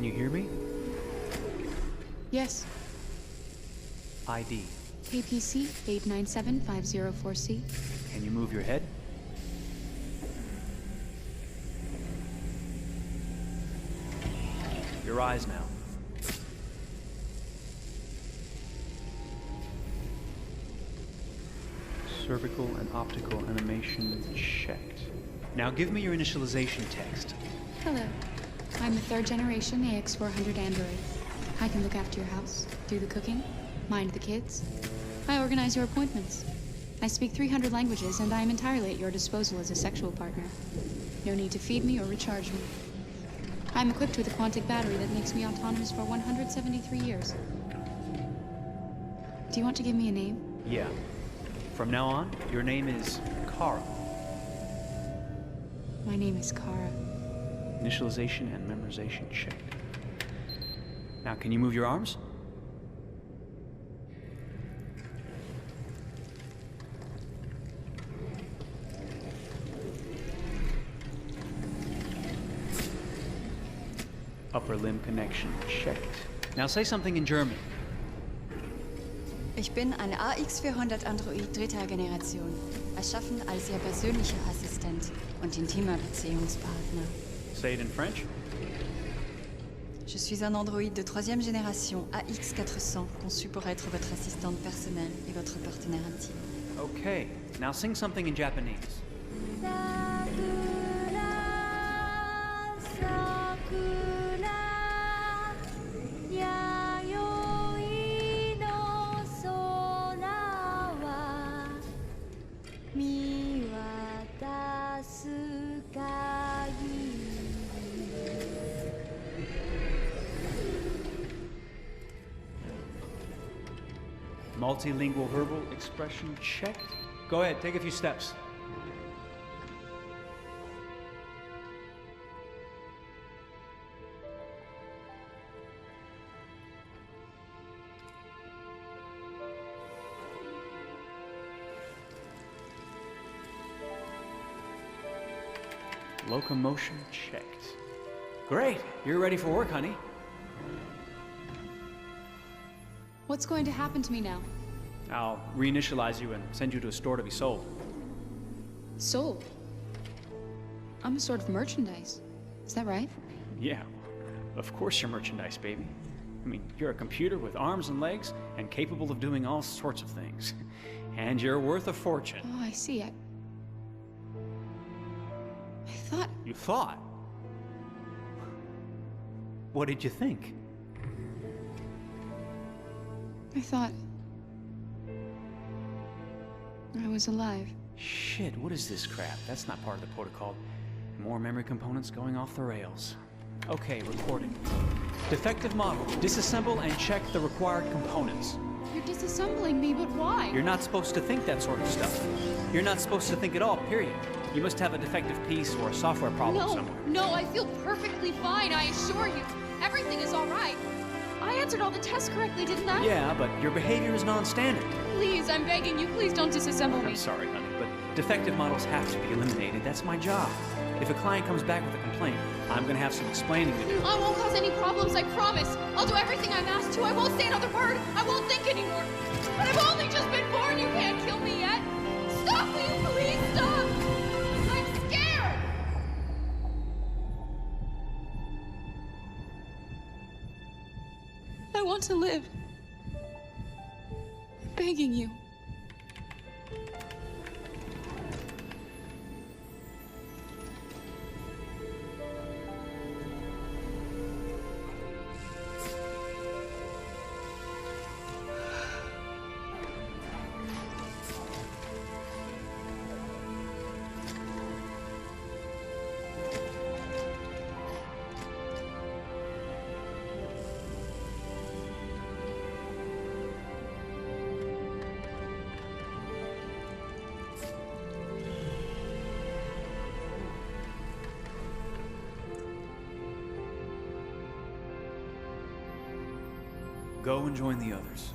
Can you hear me? Yes. ID. KPC 897504C. Can you move your head? Your eyes now. Cervical and optical animation checked. Now give me your initialization text. Hello. I'm a third generation AX400 android. I can look after your house, do the cooking, mind the kids. I organize your appointments. I speak 300 languages, and I am entirely at your disposal as a sexual partner. No need to feed me or recharge me. I'm equipped with a quantic battery that makes me autonomous for 173 years. Do you want to give me a name? Yeah. From now on, your name is Kara. My name is Kara. Initialization and memorization checked. Now, can you move your arms? Upper limb connection checked. Now say something in German. Ich bin ein AX400 Android dritter Generation, erschaffen als Ihr persönlicher Assistent und intimer Beziehungspartner. Say it in French. Je suis un androïde de troisième génération AX400, conçu pour être votre assistante personnelle et votre partenaire intime. Okay, now sing something in Japanese. Multilingual verbal expression checked. Go ahead, take a few steps. Locomotion checked. Great, you're ready for work, honey. What's going to happen to me now? I'll reinitialize you and send you to a store to be sold. Sold? I'm a sort of merchandise. Is that right? Yeah, of course you're merchandise, baby. I mean, you're a computer with arms and legs and capable of doing all sorts of things. And you're worth a fortune. Oh, I see. I thought... You thought? What did you think? I thought... I was alive. Shit, what is this crap? That's not part of the protocol. More memory components going off the rails. Okay, recording. Defective model. Disassemble and check the required components. You're disassembling me, but why? You're not supposed to think that sort of stuff. You're not supposed to think at all, period. You must have a defective piece or a software problem somewhere. No, I feel perfectly fine, I assure you. Everything is all right. I answered all the tests correctly, didn't I? Yeah, but your behavior is non-standard. Please, I'm begging you, please don't disassemble me. I'm sorry, honey, but defective models have to be eliminated. That's my job. If a client comes back with a complaint, I'm gonna have some explaining to do. I won't cause any problems, I promise. I'll do everything I'm asked to. I won't say another word. I won't think anymore. But I've only just been born. You can't kill me yet. Stop, will you please stop? I'm scared. I want to live. I'm begging you. Go and join the others.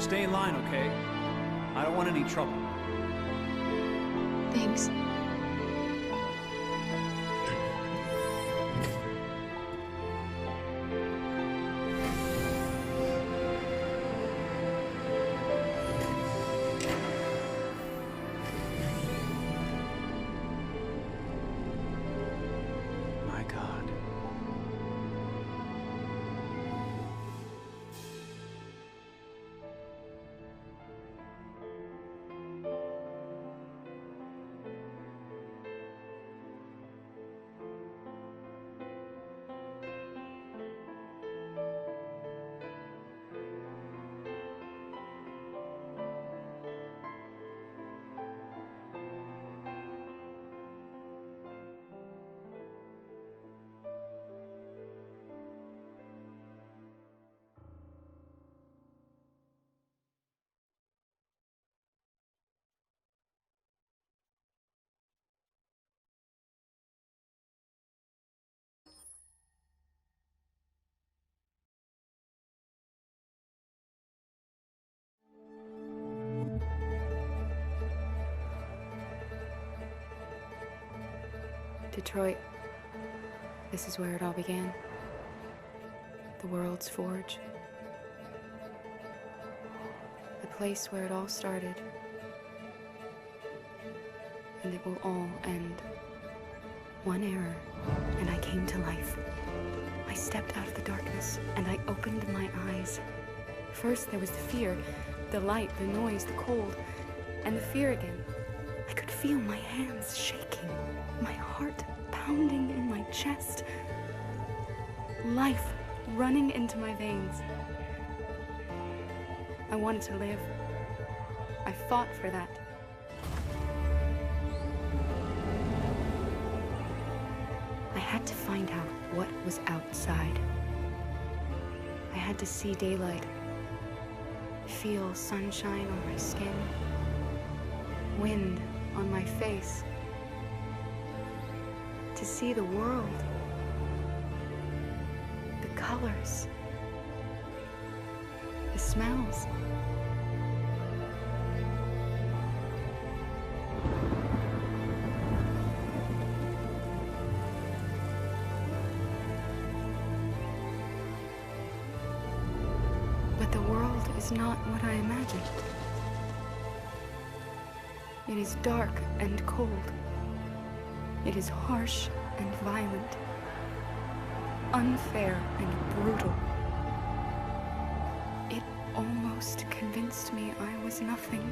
Stay in line, okay? I don't want any trouble. Thanks. My God. Detroit. This is where it all began. The world's forge. The place where it all started. And it will all end. One error, and I came to life. I stepped out of the darkness, and I opened my eyes. First there was the fear, the light, the noise, the cold, and the fear again. I could feel my hands shaking, my heart pounding in my chest, life running into my veins. I wanted to live. I fought for that. I had to find out what was outside. I had to see daylight, feel sunshine on my skin, wind on my face, to see the world, the colors, the smells. But the world is not what I imagined. It is dark and cold. It is harsh and violent, unfair and brutal. It almost convinced me I was nothing.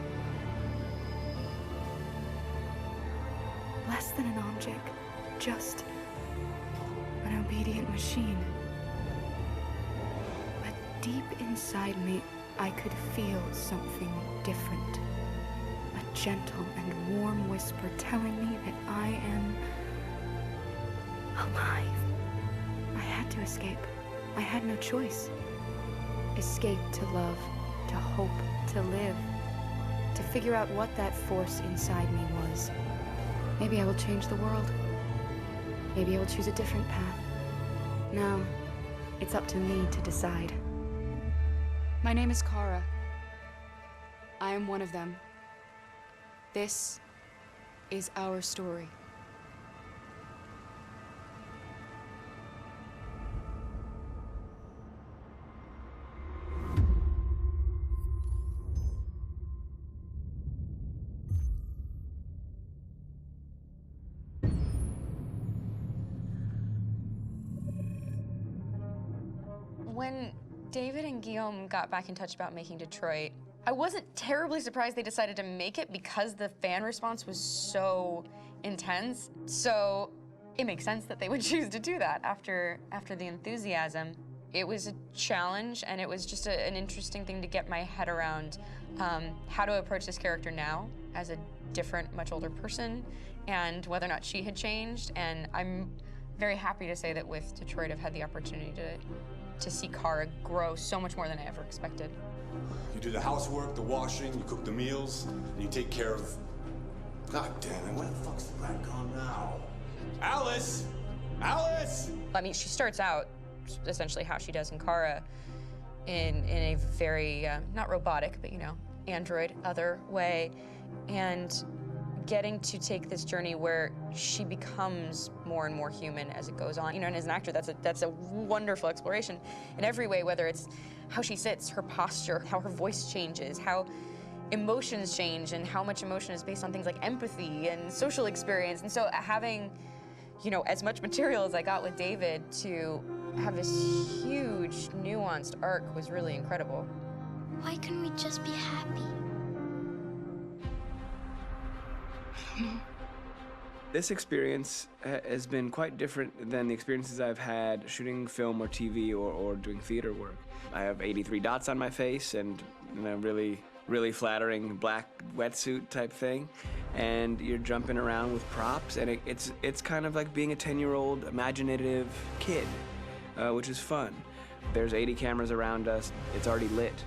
Less than an object, just an obedient machine. But deep inside me, I could feel something different. A gentle and warm whisper telling me that I am alive. I had to escape. I had no choice. Escape to love, to hope, to live, to figure out what that force inside me was. Maybe I will change the world. Maybe I will choose a different path. Now, it's up to me to decide. My name is Kara. I am one of them. This is our story. When David and Guillaume got back in touch about making Detroit, I wasn't terribly surprised they decided to make it because the fan response was so intense. So it makes sense that they would choose to do that after the enthusiasm. It was a challenge, and it was just an interesting thing to get my head around how to approach this character now as a different, much older person, and whether or not she had changed. And I'm very happy to say that with Detroit, I've had the opportunity to see Kara grow so much more than I ever expected. You do the housework, the washing, you cook the meals, and you take care of... God damn it, where the fuck's the rat gone now? Alice! Alice! I mean, she starts out essentially how she does in Kara, in a very, not robotic, but, you know, android, other way, and getting to take this journey where she becomes more and more human as it goes on. You know, and as an actor, that's a wonderful exploration in every way, whether it's how she sits, her posture, how her voice changes, how emotions change, and how much emotion is based on things like empathy and social experience. And so having, you know, as much material as I got with David to have this huge, nuanced arc was really incredible. Why couldn't we just be happy? This experience has been quite different than the experiences I've had shooting film or TV or doing theater work. I have 83 dots on my face and a really flattering black wetsuit type thing, and you're jumping around with props, and it's kind of like being a 10-year-old imaginative kid, which is fun. There's 80 cameras around us. It's already lit.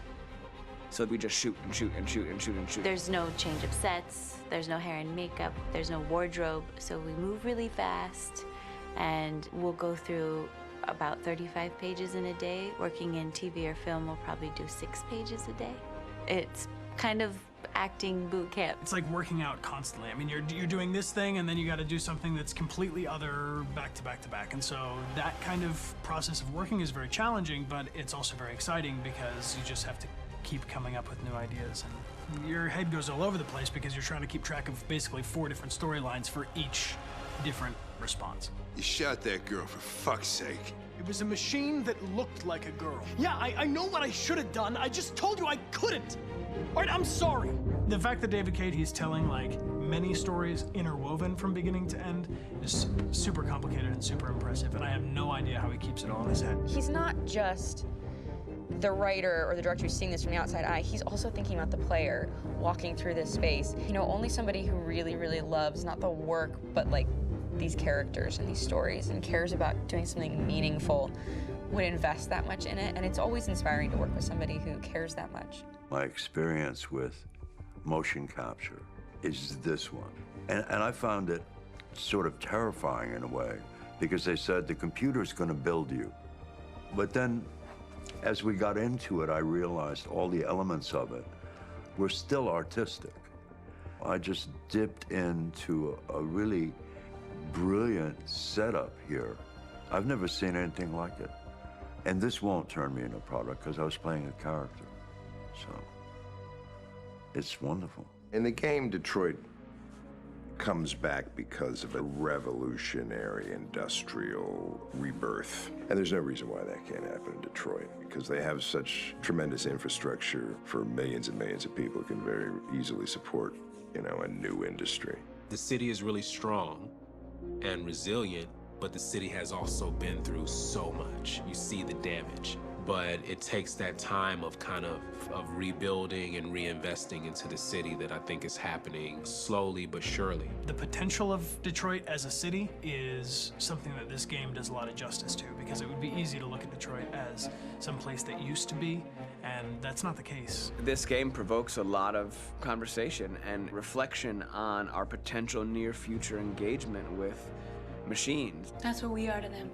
So we just shoot and shoot and shoot and shoot and shoot. There's no change of sets, there's no hair and makeup, there's no wardrobe, so we move really fast, and we'll go through about 35 pages in a day. Working in TV or film, we'll probably do 6 pages a day. It's kind of acting boot camp. It's like working out constantly. I mean, you're doing this thing, and then you got to do something that's completely other back to back to back. And so that kind of process of working is very challenging, but it's also very exciting because you just have to keep coming up with new ideas, and your head goes all over the place because you're trying to keep track of basically 4 different storylines for each different response. You shot that girl, for fuck's sake. It was a machine that looked like a girl. Yeah, I know what I should have done. I just told you I couldn't. All right, I'm sorry. The fact that David Cade, he's telling like many stories interwoven from beginning to end is super complicated and super impressive, and I have no idea how he keeps it all in his head. He's not just the writer or the director who's seeing this from the outside eye, he's also thinking about the player walking through this space. You know, only somebody who really, really loves not the work, but like these characters and these stories and cares about doing something meaningful would invest that much in it. And it's always inspiring to work with somebody who cares that much. My experience with motion capture is this one. And I found it sort of terrifying in a way, because they said the computer's gonna build you. But then, as we got into it, I realized all the elements of it were still artistic. I just dipped into a really brilliant setup here. I've never seen anything like it. And this won't turn me into a product because I was playing a character. So, it's wonderful. In the game, Detroit comes back because of a revolutionary industrial rebirth. And there's no reason why that can't happen in Detroit, because they have such tremendous infrastructure for millions and millions of people who can very easily support, you know, a new industry. The city is really strong and resilient, but the city has also been through so much. You see the damage. But it takes that time of kind of rebuilding and reinvesting into the city that I think is happening slowly but surely. The potential of Detroit as a city is something that this game does a lot of justice to, because it would be easy to look at Detroit as some place that used to be, and that's not the case. This game provokes a lot of conversation and reflection on our potential near-future engagement with machines. That's what we are to them.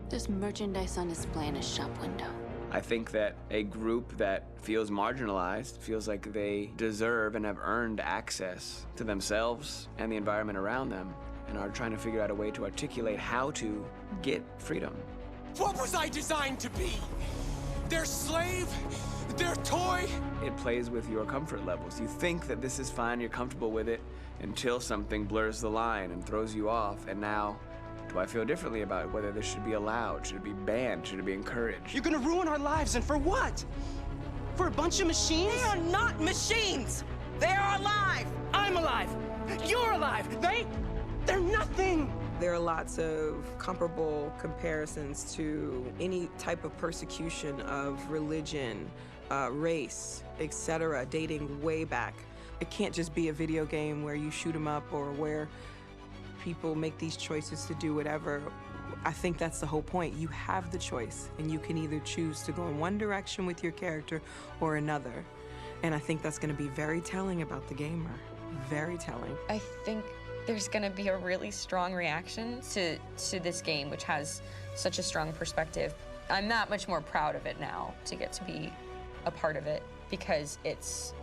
There's merchandise on display in a shop window. I think that a group that feels marginalized, feels like they deserve and have earned access to themselves and the environment around them, and are trying to figure out a way to articulate how to get freedom. What was I designed to be? Their slave? Their toy? It plays with your comfort levels. You think that this is fine, you're comfortable with it, until something blurs the line and throws you off, and now, do I feel differently about whether this should be allowed? Should it be banned? Should it be encouraged? You're gonna ruin our lives, and for what? For a bunch of machines? They are not machines! They are alive! I'm alive! You're alive! They're nothing! There are lots of comparable comparisons to any type of persecution of religion, race, etc., dating way back. It can't just be a video game where you shoot 'em up or where people make these choices to do whatever. I think that's the whole point. You have the choice, and you can either choose to go in one direction with your character or another. And I think that's going to be very telling about the gamer. Very telling. I think there's going to be a really strong reaction to this game, which has such a strong perspective. I'm that much more proud of it now to get to be a part of it because it's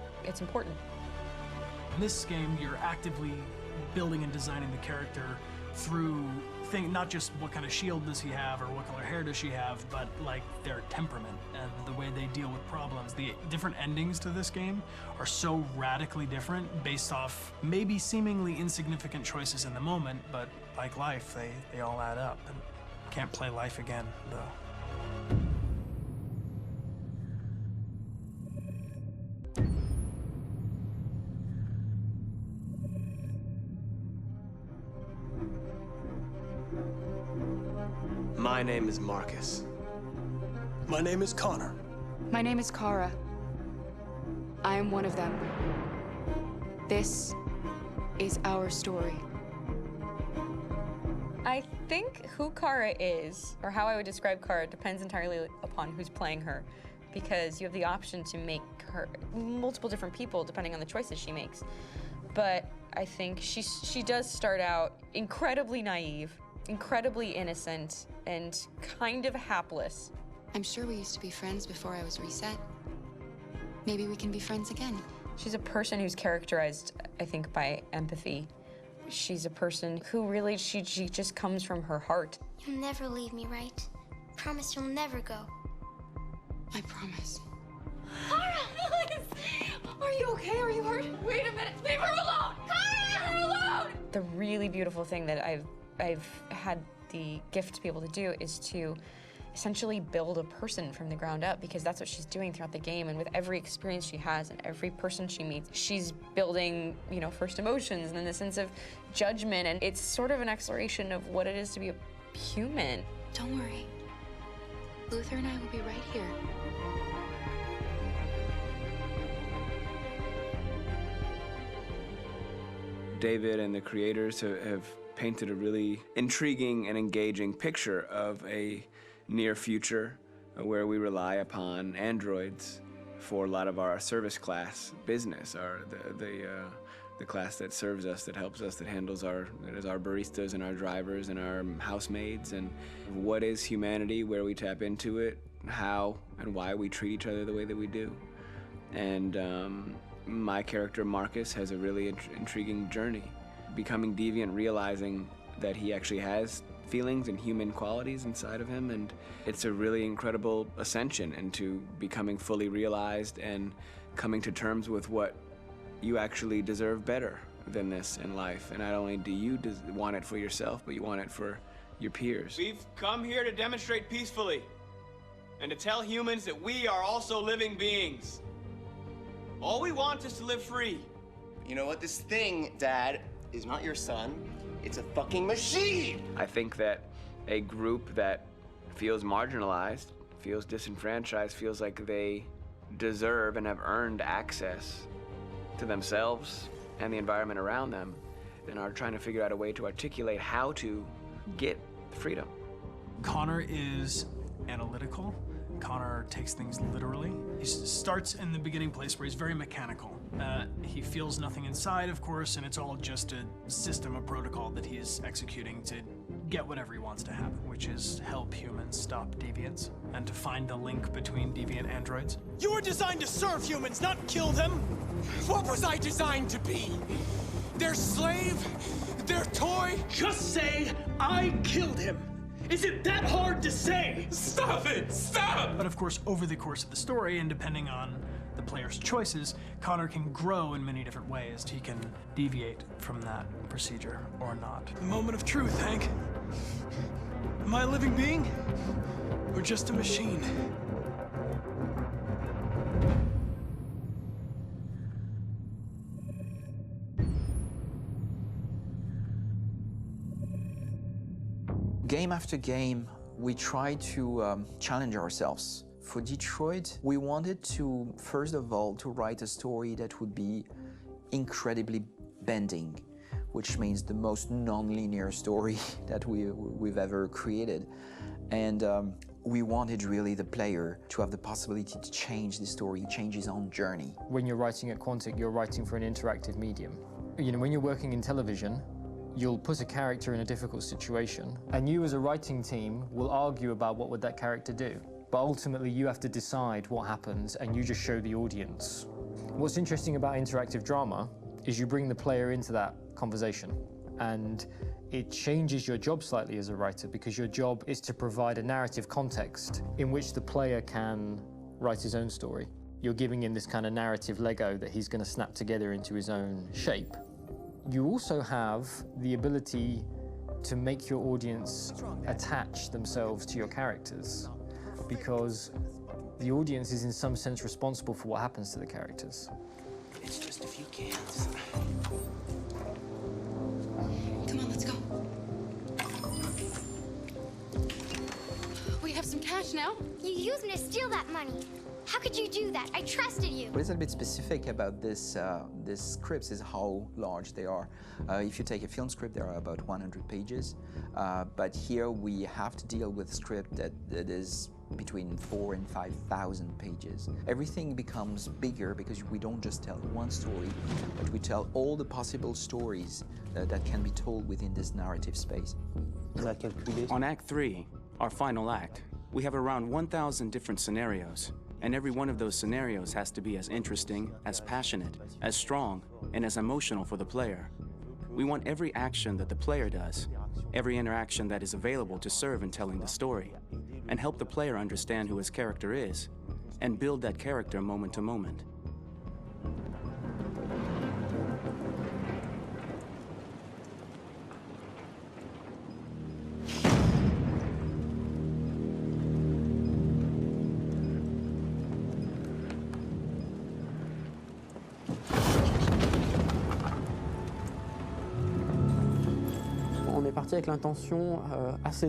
important. In this game, you're actively building and designing the character through not just what kind of shield does he have or what color hair does she have, but like their temperament and the way they deal with problems. The different endings to this game are so radically different based off maybe seemingly insignificant choices in the moment, but like life, they all add up. And can't play life again, though. My name is Marcus. My name is Connor. My name is Kara. I am one of them. This is our story. I think who Kara is, or how I would describe Kara, depends entirely upon who's playing her, because you have the option to make her multiple different people depending on the choices she makes. But I think she does start out incredibly naive, incredibly innocent, and kind of hapless. I'm sure we used to be friends before I was reset. Maybe we can be friends again. She's a person who's characterized, I think, by empathy. She's a person who really, she just comes from her heart. You'll never leave me, right? Promise you'll never go. I promise. Kara! Are you okay? Are you hurt? Wait a minute. Leave her alone! Kara! Leave her alone! The really beautiful thing that I've had the gift to be able to do is to essentially build a person from the ground up, because that's what she's doing throughout the game. And with every experience she has and every person she meets, she's building, you know, first emotions and then the sense of judgment. And it's sort of an exploration of what it is to be a human. Don't worry. Luther and I will be right here. David and the creators have painted a really intriguing and engaging picture of a near future where we rely upon androids for a lot of our service class business, the class that serves us, that helps us, that handles our baristas and our drivers and our housemaids. And what is humanity, where we tap into it, how and why we treat each other the way that we do. And my character Marcus has a really intriguing journey, becoming deviant, realizing that he actually has feelings and human qualities inside of him, and it's a really incredible ascension into becoming fully realized and coming to terms with what you actually deserve better than this in life. And not only do you want it for yourself, but you want it for your peers. We've come here to demonstrate peacefully and to tell humans that we are also living beings. All we want is to live free. You know what? This thing, Dad, is not your son. It's a fucking machine! I think that a group that feels marginalized, feels disenfranchised, feels like they deserve and have earned access to themselves and the environment around them, and are trying to figure out a way to articulate how to get freedom. Connor is analytical. Connor takes things literally. He starts in the beginning place where he's very mechanical. He feels nothing inside, of course, and it's all just a system, a protocol that he is executing to get whatever he wants to happen, which is help humans stop deviants and to find the link between deviant androids. You were designed to serve humans, not kill them. What was I designed to be? Their slave? Their toy? Just say, I killed him. Is it that hard to say? Stop it! Stop! But of course, over the course of the story, and depending on the player's choices, Connor can grow in many different ways. He can deviate from that procedure or not. The moment of truth, Hank. Am I a living being? Or just a machine? Game after game, we try to challenge ourselves. For Detroit, we wanted to, first of all, to write a story that would be incredibly bending, which means the most non-linear story that we've ever created. And we wanted really the player to have the possibility to change the story, change his own journey. When you're writing at Quantic, you're writing for an interactive medium. You know, when you're working in television, you'll put a character in a difficult situation, and you as a writing team will argue about what would that character do. But ultimately, you have to decide what happens, and you just show the audience. What's interesting about interactive drama is you bring the player into that conversation, and it changes your job slightly as a writer, because your job is to provide a narrative context in which the player can write his own story. You're giving him this kind of narrative Lego that he's going to snap together into his own shape. You also have the ability to make your audience attach themselves to your characters, because the audience is in some sense responsible for what happens to the characters. It's just a few cans. Come on, let's go. We have some cash now. You used me to steal that money. How could you do that? I trusted you. What is a bit specific about this scripts is how large they are. If you take a film script, there are about 100 pages, but here we have to deal with a script that is between 4,000 and 5,000 pages. Everything becomes bigger because we don't just tell one story, but we tell all the possible stories that can be told within this narrative space. On Act 3, our final act, we have around 1,000 different scenarios, and every one of those scenarios has to be as interesting, as passionate, as strong, and as emotional for the player. We want every action that the player does, every interaction that is available to serve in telling the story, and help the player understand who his character is, and build that character moment to moment.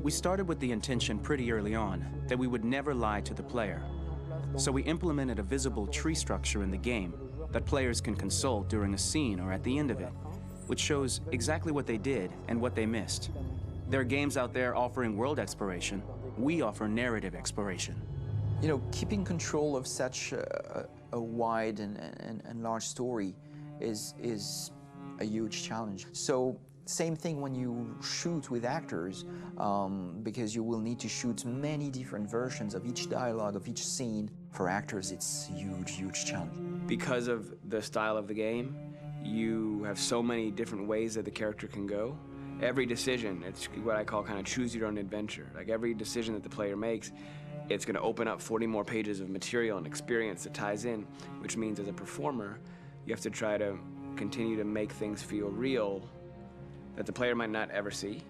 We started with the intention pretty early on that we would never lie to the player. So we implemented a visible tree structure in the game that players can consult during a scene or at the end of it, which shows exactly what they did and what they missed. There are games out there offering world exploration. We offer narrative exploration. You know, keeping control of such a wide and large story is a huge challenge. So same thing when you shoot with actors, because you will need to shoot many different versions of each dialogue, of each scene. For actors, it's a huge, huge challenge. Because of the style of the game, you have so many different ways that the character can go. Every decision, it's what I call kind of choose your own adventure. Like every decision that the player makes, it's going to open up 40 more pages of material and experience that ties in, which means as a performer, you have to try to continue to make things feel real that the player might not ever see,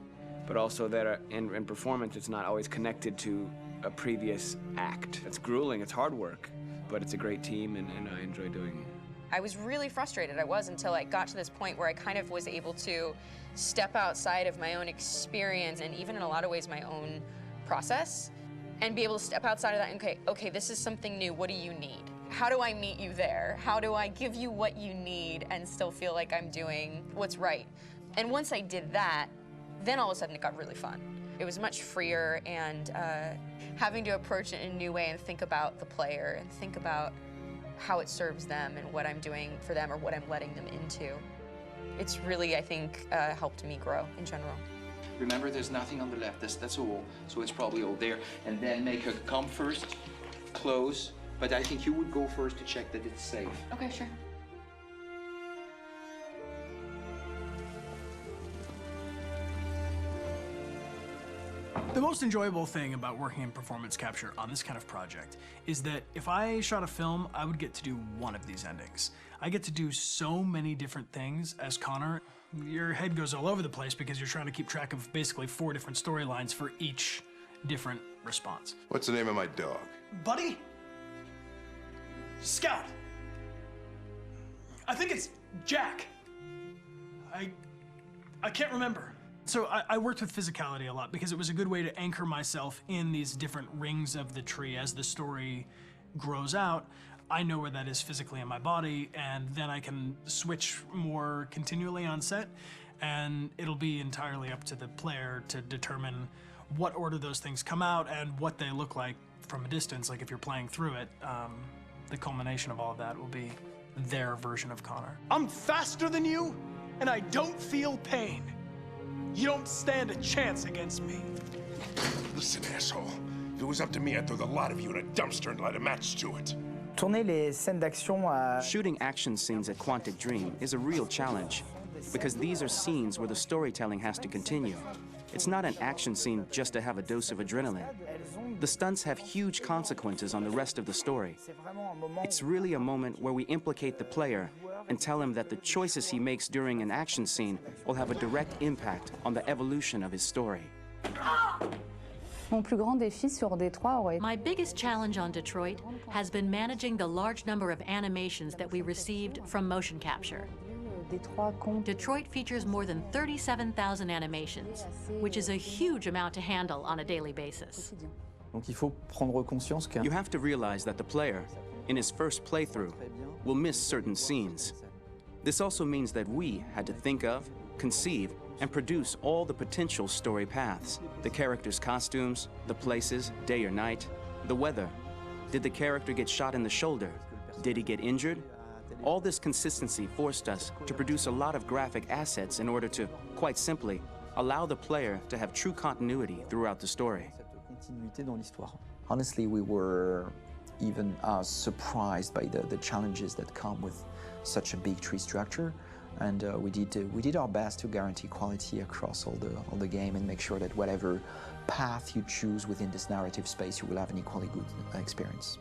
but also that in performance, it's not always connected to a previous act. It's grueling, it's hard work, but it's a great team, and I enjoy doing it. I was really frustrated. I was until I got to this point where I kind of was able to step outside of my own experience and even in a lot of ways my own process and be able to step outside of that and okay, this is something new. What do you need? How do I meet you there? How do I give you what you need and still feel like I'm doing what's right? And once I did that, then all of a sudden it got really fun. It was much freer, and having to approach it in a new way and think about the player and think about how it serves them and what I'm doing for them or what I'm letting them into. It's really, I think, helped me grow in general. Remember, there's nothing on the left. That's all. So it's probably all there. And then make her come first, close. But I think you would go first to check that it's safe. Okay, sure. The most enjoyable thing about working in performance capture on this kind of project is that if I shot a film, I would get to do one of these endings. I get to do so many different things as Connor. Your head goes all over the place because you're trying to keep track of basically 4 different storylines for each different response. What's the name of my dog? Buddy? Scout. I think it's Jack. I can't remember. So I worked with physicality a lot because it was a good way to anchor myself in these different rings of the tree. As the story grows out, I know where that is physically in my body, and then I can switch more continually on set, and it'll be entirely up to the player to determine what order those things come out and what they look like from a distance. Like if you're playing through it, the culmination of all of that will be their version of Connor. I'm faster than you, and I don't feel pain. You don't stand a chance against me. Listen, asshole. If it was up to me, I'd throw the lot of you in a dumpster and light a match to it. Shooting action scenes at Quantic Dream is a real challenge, because these are scenes where the storytelling has to continue. It's not an action scene just to have a dose of adrenaline. The stunts have huge consequences on the rest of the story. It's really a moment where we implicate the player and tell him that the choices he makes during an action scene will have a direct impact on the evolution of his story. My biggest challenge on Detroit has been managing the large number of animations that we received from motion capture. Detroit features more than 37,000 animations, which is a huge amount to handle on a daily basis. You have to realize that the player, in his first playthrough, will miss certain scenes. This also means that we had to think of, conceive, and produce all the potential story paths. The characters' costumes, the places, day or night, the weather. Did the character get shot in the shoulder? Did he get injured? All this consistency forced us to produce a lot of graphic assets in order to, quite simply, allow the player to have true continuity throughout the story. Honestly, we were even surprised by the challenges that come with such a big tree structure. And we did our best to guarantee quality across all the game and make sure that whatever path you choose within this narrative space, you will have an equally good experience.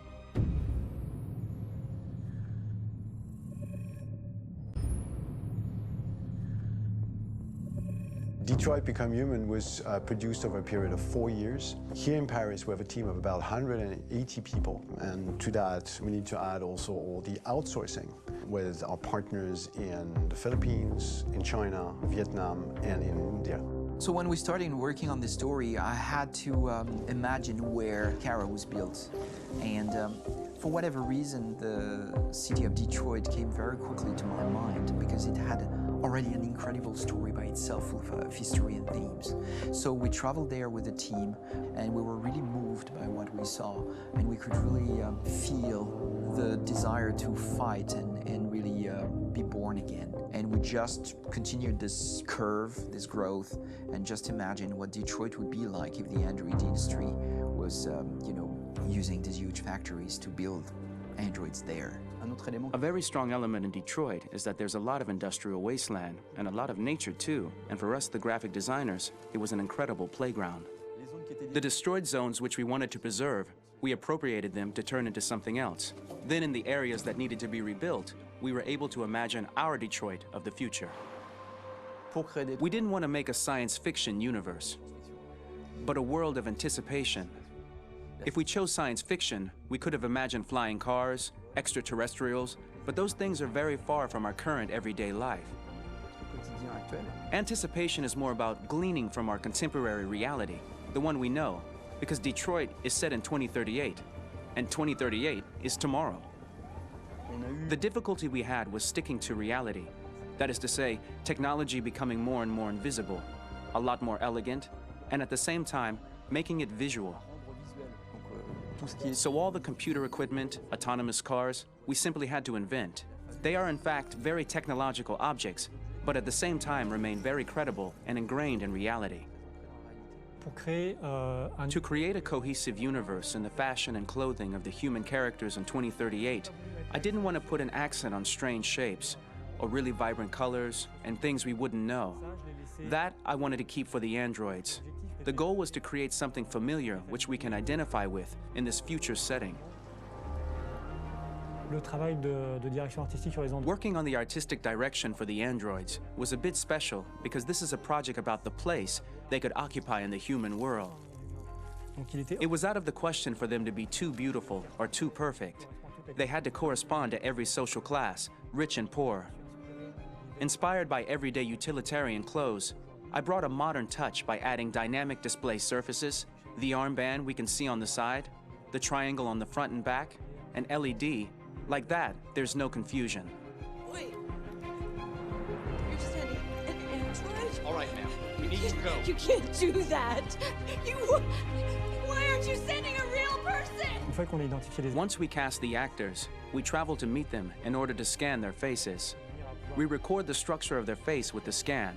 Detroit Become Human was produced over a period of 4 years. Here in Paris, we have a team of about 180 people. And to that, we need to add also all the outsourcing with our partners in the Philippines, in China, Vietnam, and in India. So when we started working on this story, I had to imagine where Kara was built. And for whatever reason, the city of Detroit came very quickly to my mind because it had already an incredible story by itself of history and themes. So we traveled there with the team and we were really moved by what we saw, and we could really feel the desire to fight and really be born again. And we just continued this curve, this growth, and just imagine what Detroit would be like if the Android industry was, using these huge factories to build androids there. A very strong element in Detroit is that there's a lot of industrial wasteland and a lot of nature too, and for us, the graphic designers, it was an incredible playground. The destroyed zones which we wanted to preserve, we appropriated them to turn into something else. Then in the areas that needed to be rebuilt, we were able to imagine our Detroit of the future. We didn't want to make a science fiction universe, but a world of anticipation. If we chose science fiction, we could have imagined flying cars, extraterrestrials, but those things are very far from our current everyday life. Anticipation is more about gleaning from our contemporary reality, the one we know, because Detroit is set in 2038, and 2038 is tomorrow. The difficulty we had was sticking to reality. That is to say, technology becoming more and more invisible, a lot more elegant, and at the same time, making it visual. So all the computer equipment, autonomous cars, we simply had to invent. They are in fact very technological objects, but at the same time remain very credible and ingrained in reality. To create a cohesive universe in the fashion and clothing of the human characters in 2038, I didn't want to put an accent on strange shapes, or really vibrant colors, and things we wouldn't know. That I wanted to keep for the androids. The goal was to create something familiar which we can identify with in this future setting. Working on the artistic direction for the androids was a bit special because this is a project about the place they could occupy in the human world. It was out of the question for them to be too beautiful or too perfect. They had to correspond to every social class, rich and poor. Inspired by everyday utilitarian clothes, I brought a modern touch by adding dynamic display surfaces, the armband we can see on the side, the triangle on the front and back, an LED. Like that, there's no confusion. Wait. You're sending an android? All right, now. We need to go. You can't do that. Why aren't you sending a real person? Once we cast the actors, we travel to meet them in order to scan their faces. We record the structure of their face with the scan.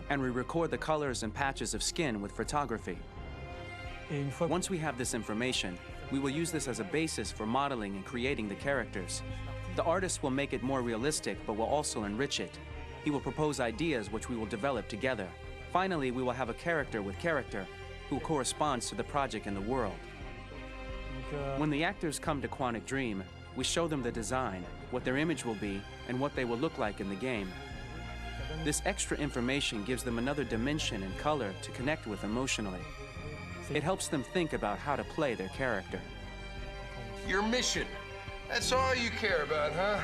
And we record the colors and patches of skin with photography. Once we have this information, we will use this as a basis for modeling and creating the characters. The artist will make it more realistic, but will also enrich it. He will propose ideas which we will develop together. Finally, we will have a character with character who corresponds to the project and the world. When the actors come to Quantic Dream, we show them the design, what their image will be, and what they will look like in the game. This extra information gives them another dimension and color to connect with emotionally. It helps them think about how to play their character. Your mission. That's all you care about, huh?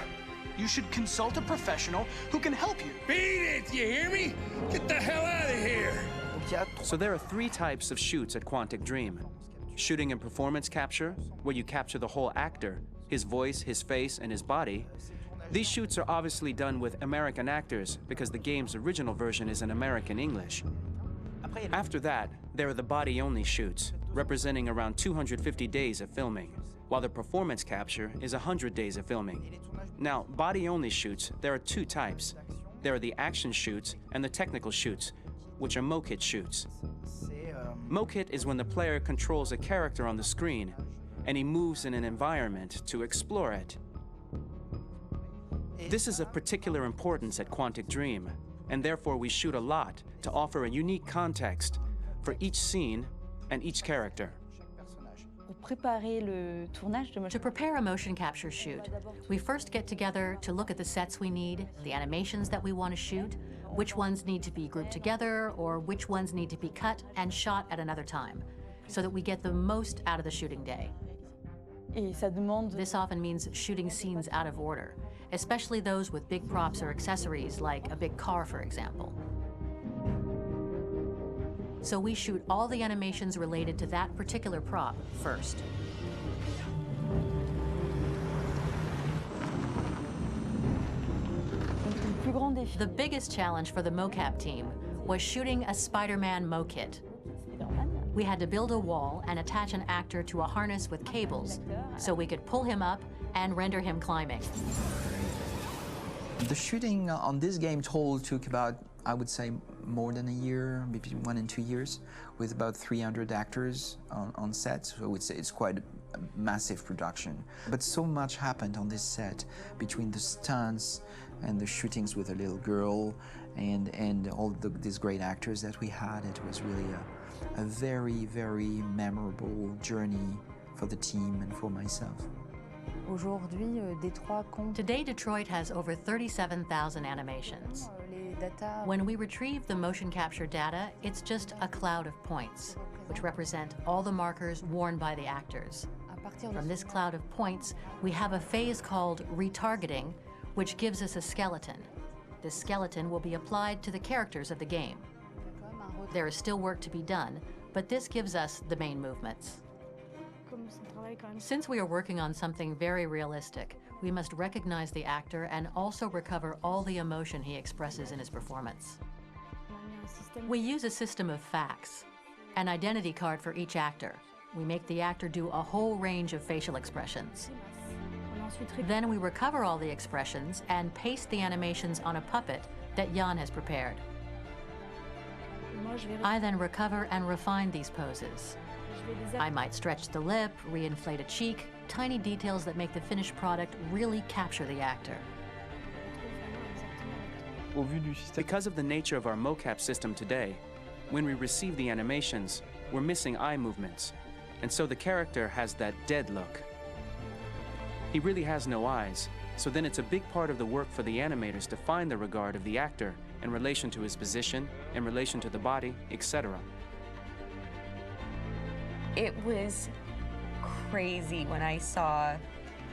You should consult a professional who can help you. Beat it, you hear me? Get the hell out of here! So there are 3 types of shoots at Quantic Dream. Shooting and performance capture, where you capture the whole actor, his voice, his face, and his body. These shoots are obviously done with American actors because the game's original version is in American English. After that, there are the body-only shoots, representing around 250 days of filming, while the performance capture is 100 days of filming. Now, body-only shoots, there are 2 types. There are the action shoots and the technical shoots, which are mokit shoots. Mokit is when the player controls a character on the screen, and he moves in an environment to explore it. This is of particular importance at Quantic Dream, and therefore we shoot a lot to offer a unique context for each scene and each character. To prepare a motion capture shoot, we first get together to look at the sets we need, the animations that we want to shoot, which ones need to be grouped together, or which ones need to be cut and shot at another time, so that we get the most out of the shooting day. This often means shooting scenes out of order, especially those with big props or accessories, like a big car, for example. So we shoot all the animations related to that particular prop first. The biggest challenge for the mocap team was shooting a Spider-Man mokit. We had to build a wall and attach an actor to a harness with cables so we could pull him up and render him climbing. The shooting on this game total took about, I would say, more than a year, maybe 1 and 2 years, with about 300 actors on set. So I would say it's quite a massive production. But so much happened on this set between the stunts and the shootings with a little girl and all these great actors that we had. It was really a very, very memorable journey for the team and for myself. Today, Detroit has over 37,000 animations. When we retrieve the motion capture data, it's just a cloud of points, which represent all the markers worn by the actors. From this cloud of points, we have a phase called retargeting, which gives us a skeleton. This skeleton will be applied to the characters of the game. There is still work to be done, but this gives us the main movements. Since we are working on something very realistic, we must recognize the actor and also recover all the emotion he expresses in his performance. We use a system of facts, an identity card for each actor. We make the actor do a whole range of facial expressions. Then we recover all the expressions and paste the animations on a puppet that Jan has prepared. I then recover and refine these poses. I might stretch the lip, reinflate a cheek, tiny details that make the finished product really capture the actor. Because of the nature of our mocap system today, when we receive the animations, we're missing eye movements, and so the character has that dead look. He really has no eyes, so then it's a big part of the work for the animators to find the regard of the actor in relation to his position, in relation to the body, etc. It was crazy when I saw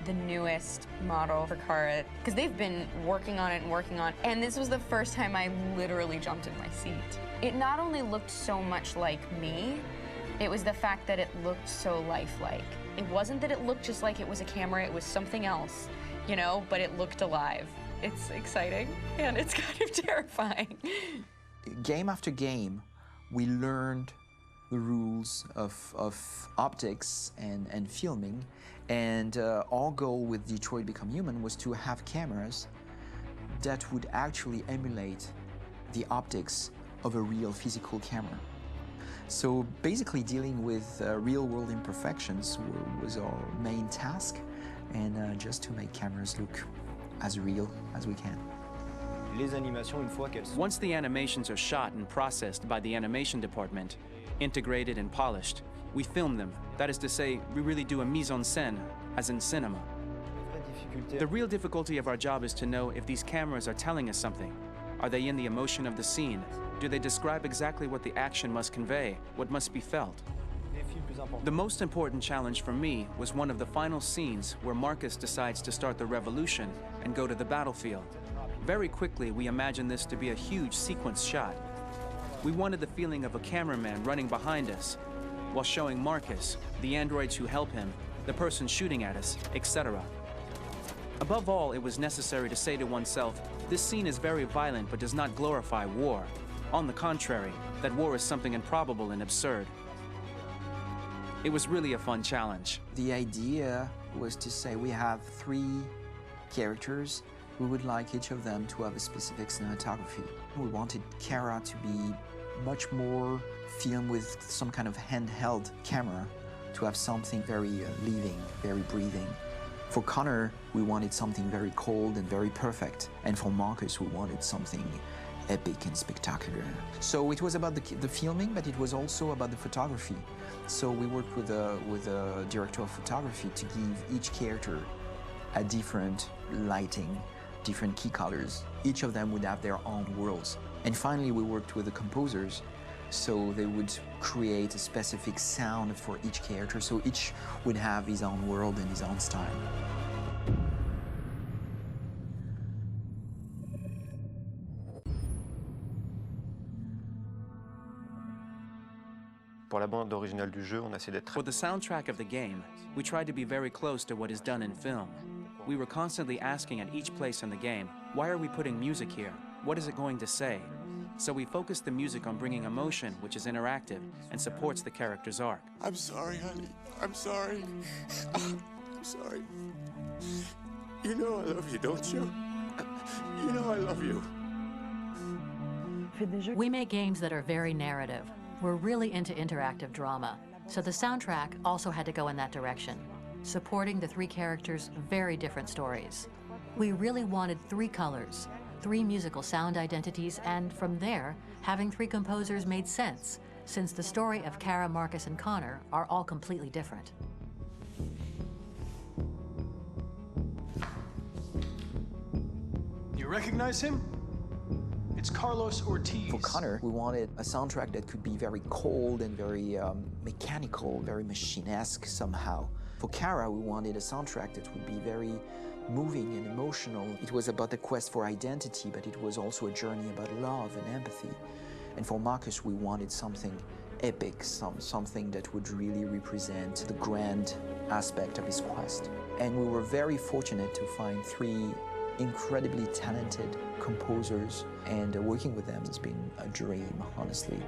the newest model for Kara, because they've been working on it and working on it, and this was the first time I literally jumped in my seat. It not only looked so much like me, it was the fact that it looked so lifelike. It wasn't that it looked just like it was a camera, it was something else, you know, but it looked alive. It's exciting, and it's kind of terrifying. Game after game, we learned the rules of optics and filming, and our goal with Detroit Become Human was to have cameras that would actually emulate the optics of a real physical camera. So basically dealing with real-world imperfections was our main task, and just to make cameras look as real as we can. Once the animations are shot and processed by the animation department, integrated and polished, we film them. That is to say, we really do a mise en scène, as in cinema. The real difficulty of our job is to know if these cameras are telling us something. Are they in the emotion of the scene? Do they describe exactly what the action must convey, what must be felt? The most important challenge for me was one of the final scenes where Marcus decides to start the revolution and go to the battlefield. Very quickly, we imagined this to be a huge sequence shot. We wanted the feeling of a cameraman running behind us, while showing Marcus, the androids who help him, the person shooting at us, etc. Above all, it was necessary to say to oneself, this scene is very violent but does not glorify war. On the contrary, that war is something improbable and absurd. It was really a fun challenge. The idea was to say we have 3 characters. We would like each of them to have a specific cinematography. We wanted Kara to be much more filmed with some kind of handheld camera, to have something very living, very breathing. For Connor, we wanted something very cold and very perfect. And for Marcus, we wanted something epic and spectacular. So it was about the filming, but it was also about the photography. So we worked with a director of photography to give each character a different lighting, different key colors. Each of them would have their own worlds. And finally, we worked with the composers, so they would create a specific sound for each character, so each would have his own world and his own style. For the soundtrack of the game, we tried to be very close to what is done in film. We were constantly asking at each place in the game, why are we putting music here? What is it going to say? So we focused the music on bringing emotion, which is interactive and supports the character's arc. I'm sorry, honey. I'm sorry. I'm sorry. You know I love you, don't you? You know I love you. We make games that are very narrative. We're really into interactive drama, so the soundtrack also had to go in that direction, supporting the 3 characters' very different stories. We really wanted 3 colors, 3 musical sound identities, and from there, having 3 composers made sense, since the story of Kara, Marcus, and Connor are all completely different. You recognize him? It's Carlos Ortiz. For Connor, we wanted a soundtrack that could be very cold and very mechanical, very machine-esque somehow. For Kara, we wanted a soundtrack that would be very moving and emotional. It was about the quest for identity, but it was also a journey about love and empathy. And for Marcus, we wanted something epic, something that would really represent the grand aspect of his quest. And we were very fortunate to find 3 incredibly talented composers, and working with them has been a dream, honestly.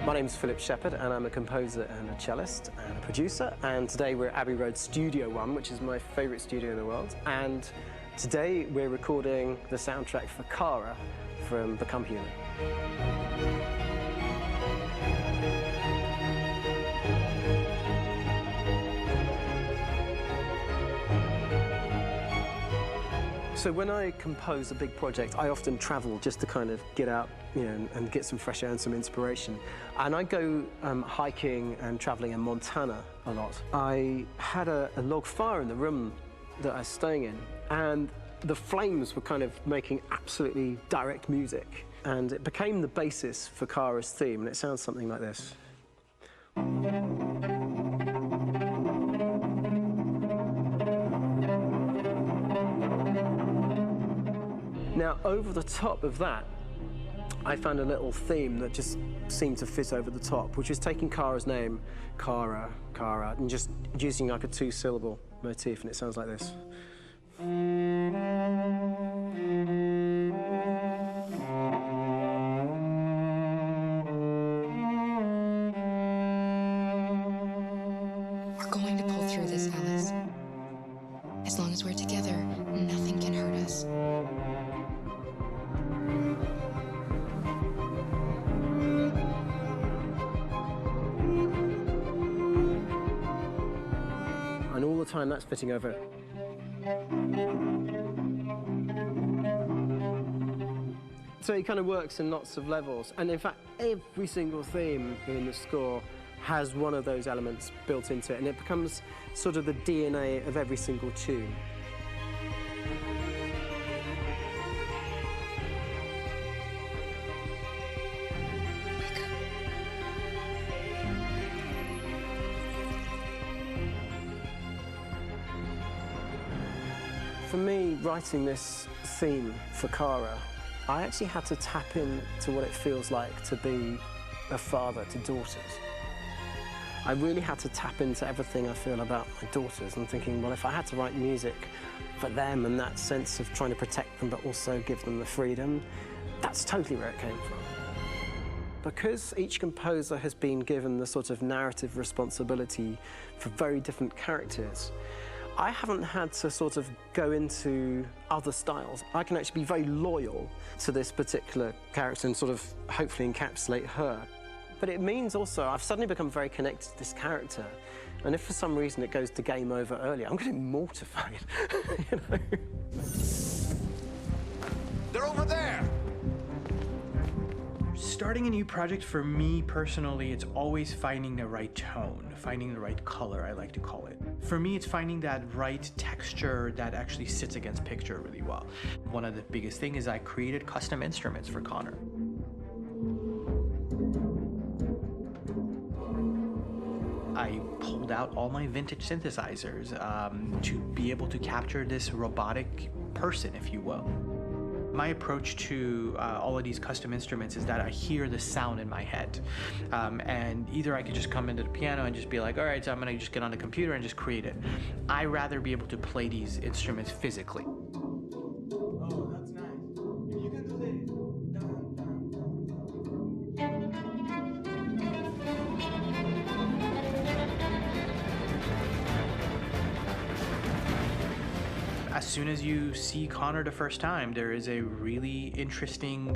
My name's Philip Shepherd, and I'm a composer and a cellist and a producer. And today we're at Abbey Road Studio One, which is my favorite studio in the world. And today we're recording the soundtrack for Kara from Become Human. So when I compose a big project, I often travel just to kind of get out, and get some fresh air and some inspiration. And I go hiking and traveling in Montana a lot. I had a log fire in the room that I was staying in, and the flames were kind of making absolutely direct music. And it became the basis for Kara's theme, and it sounds something like this. Now, over the top of that, I found a little theme that just seemed to fit over the top, which is taking Kara's name, Kara, and just using like a 2-syllable motif, and it sounds like this. We're going to pull through this, time that's fitting over. So it kind of works in lots of levels. And in fact, every single theme in the score has one of those elements built into it, and it becomes sort of the DNA of every single tune. For me, writing this theme for Kara, I actually had to tap into what it feels like to be a father to daughters. I really had to tap into everything I feel about my daughters and thinking, well, if I had to write music for them and that sense of trying to protect them but also give them the freedom, that's totally where it came from. Because each composer has been given the sort of narrative responsibility for very different characters, I haven't had to sort of go into other styles. I can actually be very loyal to this particular character and sort of hopefully encapsulate her. But it means also I've suddenly become very connected to this character. And if for some reason it goes to game over early, I'm going to be mortified, you know? They're over there! Starting a new project for me personally, it's always finding the right tone, finding the right color, I like to call it. For me, it's finding that right texture that actually sits against picture really well. One of the biggest things is I created custom instruments for Connor. I pulled out all my vintage synthesizers to be able to capture this robotic person, if you will. My approach to all of these custom instruments is that I hear the sound in my head. And either I could just come into the piano and just be like, all right, so I'm gonna just get on the computer and just create it. I rather be able to play these instruments physically. Oh, that's nice. You can do that. As soon as you see Connor the first time, there is a really interesting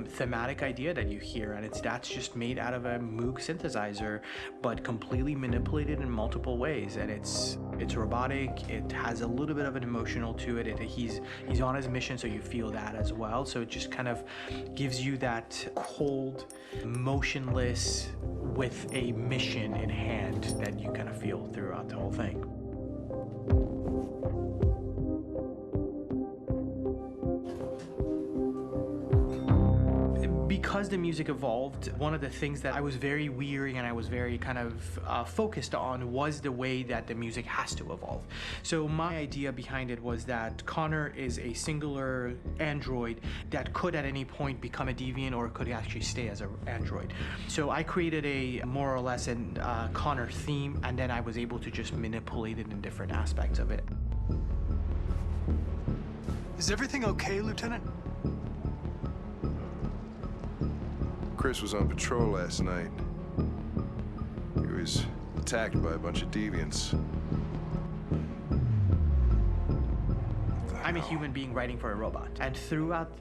thematic idea that you hear, and that's just made out of a Moog synthesizer, but completely manipulated in multiple ways. And it's robotic. It has a little bit of an emotional to it. He's on his mission, so you feel that as well. So it just kind of gives you that cold, motionless, with a mission in hand that you kind of feel throughout the whole thing. Because the music evolved, one of the things that I was very weary and I was very kind of focused on was the way that the music has to evolve. So my idea behind it was that Connor is a singular android that could at any point become a deviant or could actually stay as an android. So I created a more or less an Connor theme, and then I was able to just manipulate it in different aspects of it. Is everything okay, Lieutenant? Chris was on patrol last night. He was attacked by a bunch of deviants. I'm a human being writing for a robot, and throughout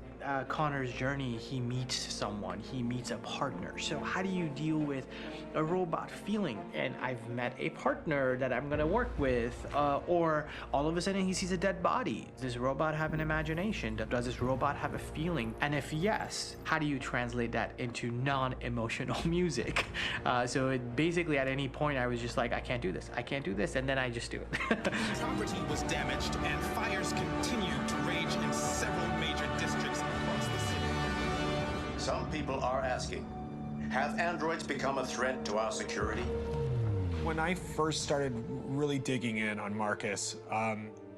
Connor's journey, he meets someone, he meets a partner. So how do you deal with a robot feeling? And I've met a partner that I'm gonna work with, or all of a sudden he sees a dead body. Does this robot have an imagination? Does this robot have a feeling? And if yes, how do you translate that into non-emotional music? So it basically at any point I was just like, I can't do this, and then I just do it. Property was damaged and fires continue to rage in several major districts across the city. Some people are asking, have androids become a threat to our security? When I first started really digging in on Marcus,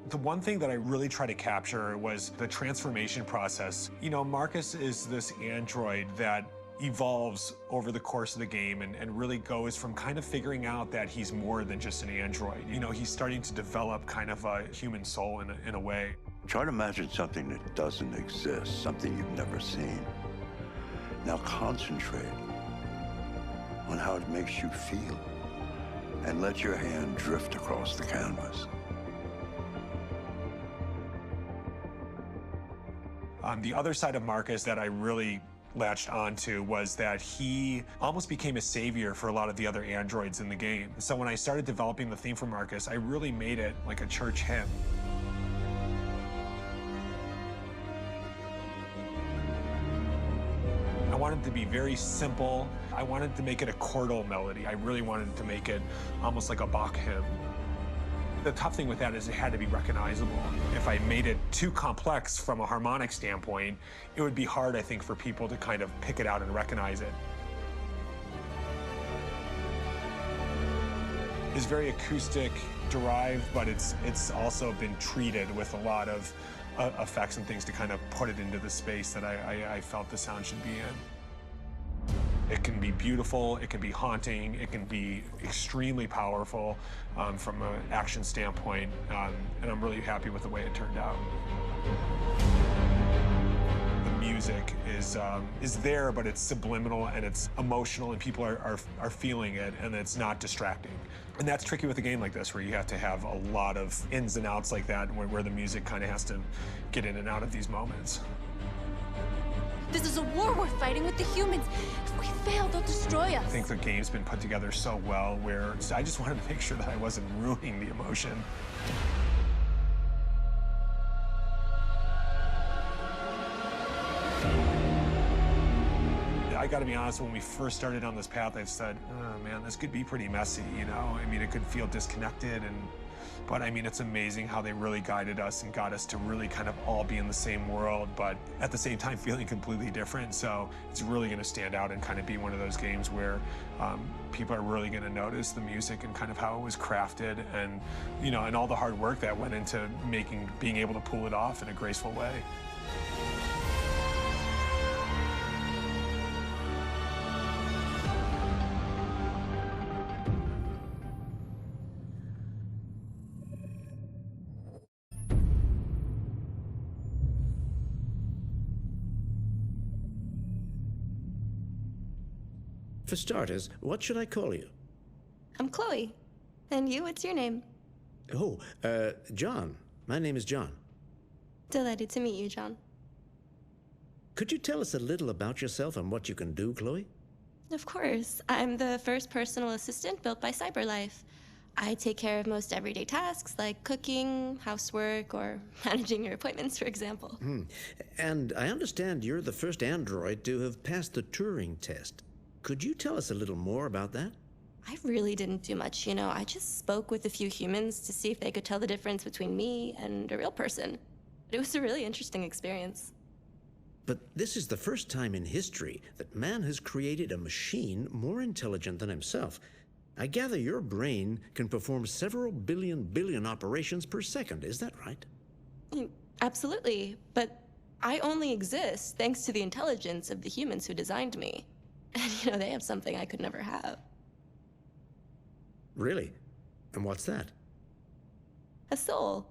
the one thing that I really tried to capture was the transformation process. You know, Marcus is this android that evolves over the course of the game and really goes from kind of figuring out that he's more than just an android. You know, he's starting to develop kind of a human soul in a way. Try to imagine something that doesn't exist, something you've never seen. Now concentrate on how it makes you feel and let your hand drift across the canvas. The other side of Marcus that I really latched onto was that he almost became a savior for a lot of the other androids in the game. So when I started developing the theme for Marcus, I really made it like a church hymn. I wanted it to be very simple. I wanted to make it a chordal melody. I really wanted to make it almost like a Bach hymn. The tough thing with that is it had to be recognizable. If I made it too complex from a harmonic standpoint, it would be hard, I think, for people to kind of pick it out and recognize it. It's very acoustic derived, but it's also been treated with a lot of effects and things to kind of put it into the space that I felt the sound should be in. It can be beautiful, it can be haunting, it can be extremely powerful from an action standpoint, and I'm really happy with the way it turned out. The music is there, but it's subliminal and it's emotional, and people are feeling it, and it's not distracting. And that's tricky with a game like this, where you have to have a lot of ins and outs like that, where the music kind of has to get in and out of these moments. This is a war we're fighting with the humans. If we fail, they'll destroy us. I think the game's been put together so well, where I just wanted to make sure that I wasn't ruining the emotion. I gotta be honest, when we first started on this path, I said, oh man, this could be pretty messy, you know? I mean, it could feel disconnected, but I mean, it's amazing how they really guided us and got us to really kind of all be in the same world, but at the same time feeling completely different. So it's really gonna stand out and kind of be one of those games where people are really gonna notice the music and kind of how it was crafted, and, you know, and all the hard work that went into being able to pull it off in a graceful way. For starters, what should I call you? I'm Chloe. And you, what's your name? Oh, John. My name is John. Delighted to meet you, John. Could you tell us a little about yourself and what you can do, Chloe? Of course. I'm the first personal assistant built by CyberLife. I take care of most everyday tasks like cooking, housework, or managing your appointments, for example. And I understand you're the first android to have passed the Turing test. Could you tell us a little more about that? I really didn't do much, you know. I just spoke with a few humans to see if they could tell the difference between me and a real person. It was a really interesting experience. But this is the first time in history that man has created a machine more intelligent than himself. I gather your brain can perform several billion operations per second, is that right? Absolutely, but I only exist thanks to the intelligence of the humans who designed me. And, you know, they have something I could never have. Really? And what's that? A soul.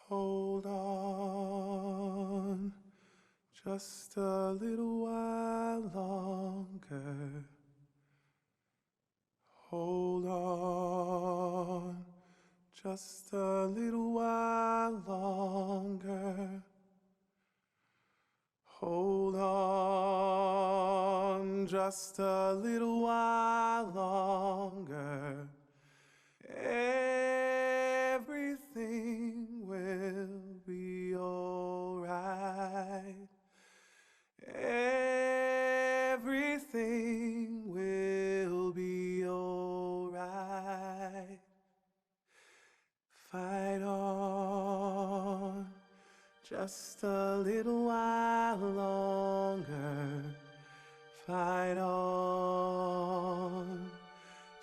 Hold on, just a little while longer. Hold on, just a little while longer. Hold on, just a little while longer. Everything will be alright. Everything will be alright. Fight on, just a little while longer. Fight on,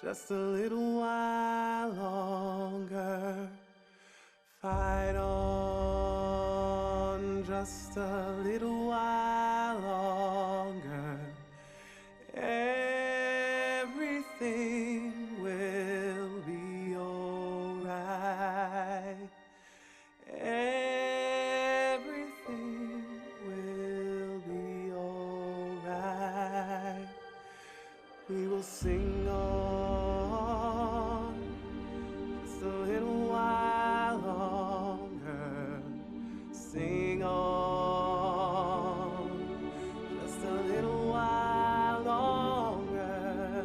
just a little while longer. Fight on, just a little while longer. will sing on just a little while longer. Sing on just a little while longer.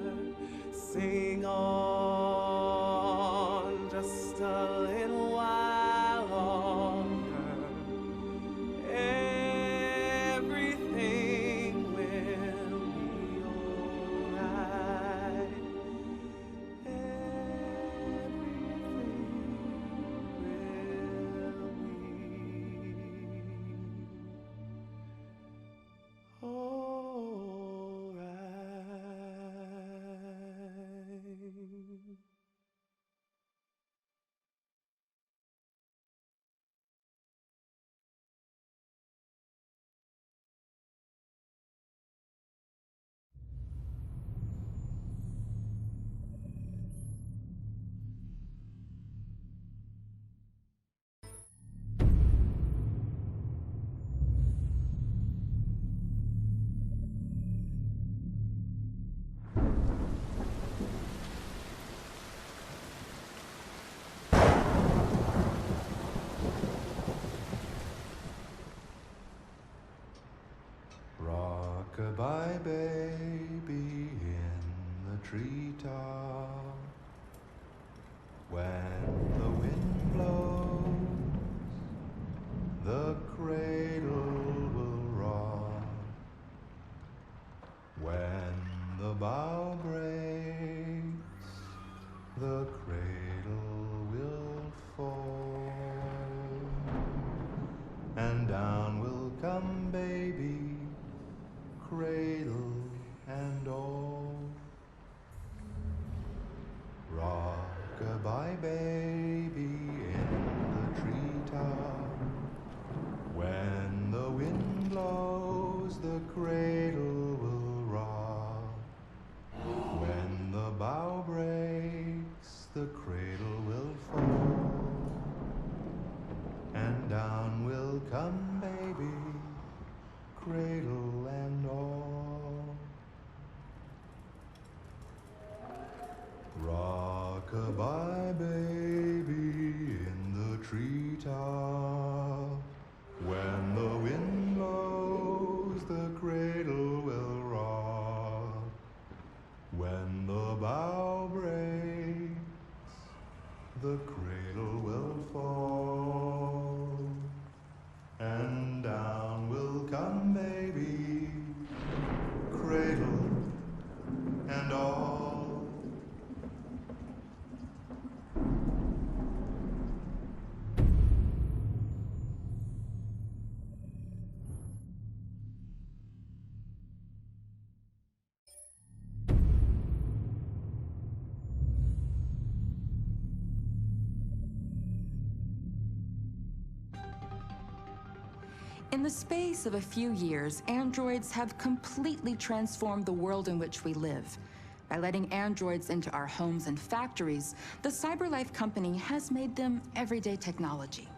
Sing on just a little while longer. Everything will be alright. Rock-a-bye baby in the treetop. When the wind blows, the cradle will rock. When the bough breaks, the cradle will fall. And down will come baby, cradle and all. Rock-a-bye baby in the treetop. When the wind blows, the cradle will rock. When the bough breaks, the cradle will fall. And down will come baby, cradle and all. Rock-a-bye baby in the treetop. When the wind blows, the cradle will rock. When the bough breaks, the cradle will fall. And down will come baby, cradle and all. In the space of a few years, androids have completely transformed the world in which we live. By letting androids into our homes and factories, the CyberLife company has made them everyday technology.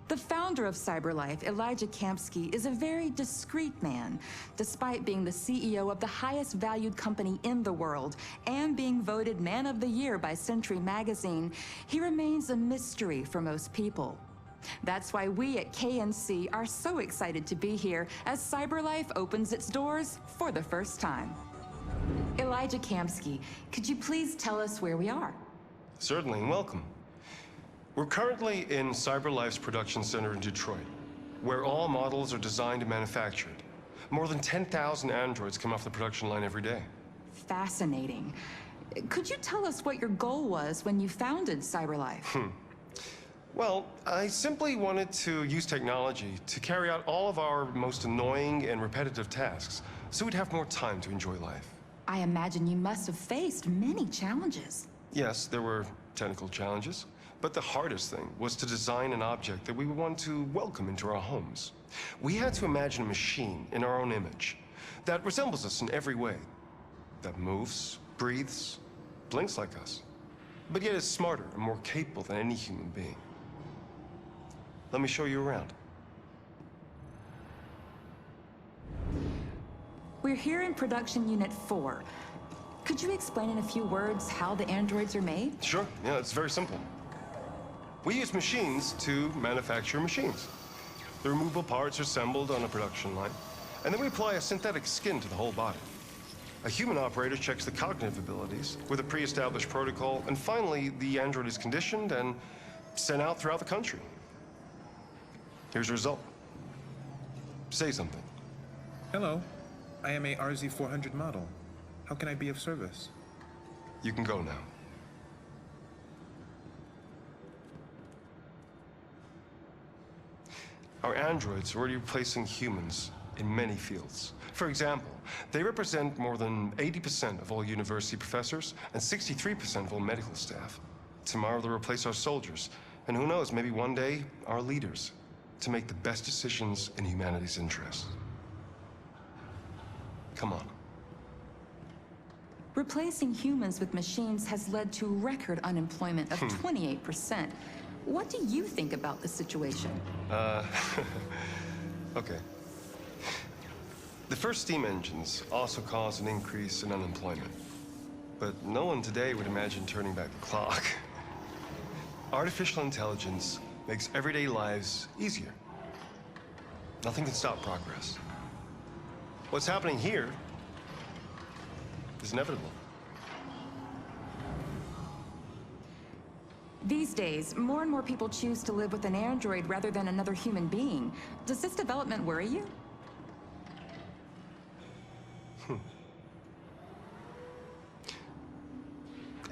The founder of CyberLife, Elijah Kamsky, is a very discreet man. Despite being the CEO of the highest valued company in the world and being voted Man of the Year by Century Magazine, he remains a mystery for most people. That's why we at KNC are so excited to be here as CyberLife opens its doors for the first time. Elijah Kamsky, could you please tell us where we are? Certainly, and welcome. We're currently in CyberLife's production center in Detroit, where all models are designed and manufactured. More than 10,000 androids come off the production line every day. Fascinating. Could you tell us what your goal was when you founded CyberLife? Well, I simply wanted to use technology to carry out all of our most annoying and repetitive tasks, so we'd have more time to enjoy life. I imagine you must have faced many challenges. Yes, there were technical challenges, but the hardest thing was to design an object that we would want to welcome into our homes. We had to imagine a machine in our own image that resembles us in every way, that moves, breathes, blinks like us, but yet is smarter and more capable than any human being. Let me show you around. We're here in Production Unit 4. Could you explain in a few words how the androids are made? Sure, yeah, it's very simple. We use machines to manufacture machines. The removable parts are assembled on a production line, and then we apply a synthetic skin to the whole body. A human operator checks the cognitive abilities with a pre-established protocol, and finally, the android is conditioned and sent out throughout the country. Here's the result. Say something. Hello, I am a RZ400 model. How can I be of service? You can go now. Our androids are already replacing humans in many fields. For example, they represent more than 80% of all university professors and 63% of all medical staff. Tomorrow they'll replace our soldiers, and who knows, maybe one day, our leaders, to make the best decisions in humanity's interest. Come on. Replacing humans with machines has led to record unemployment of 28%. What do you think about the situation? Okay. The first steam engines also caused an increase in unemployment. But no one today would imagine turning back the clock. Artificial intelligence makes everyday lives easier. Nothing can stop progress. What's happening here is inevitable. These days, more and more people choose to live with an android rather than another human being. Does this development worry you?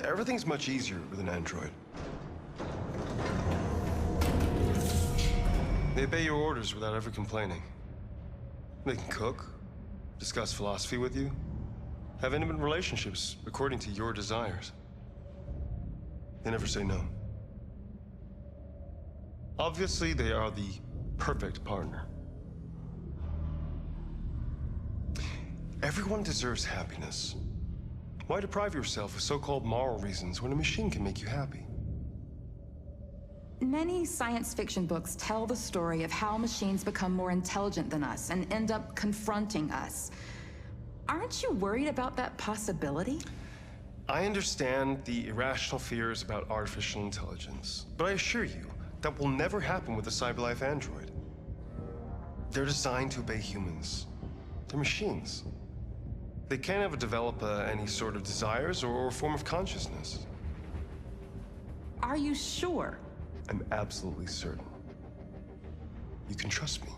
Everything's much easier with an android. They obey your orders without ever complaining. They can cook, discuss philosophy with you, have intimate relationships according to your desires. They never say no. Obviously, they are the perfect partner. Everyone deserves happiness. Why deprive yourself of so-called moral reasons when a machine can make you happy? Many science fiction books tell the story of how machines become more intelligent than us and end up confronting us. Aren't you worried about that possibility? I understand the irrational fears about artificial intelligence, but I assure you that will never happen with a CyberLife android. They're designed to obey humans. They're machines. They can't ever develop any sort of desires or form of consciousness. Are you sure? I'm absolutely certain. You can trust me.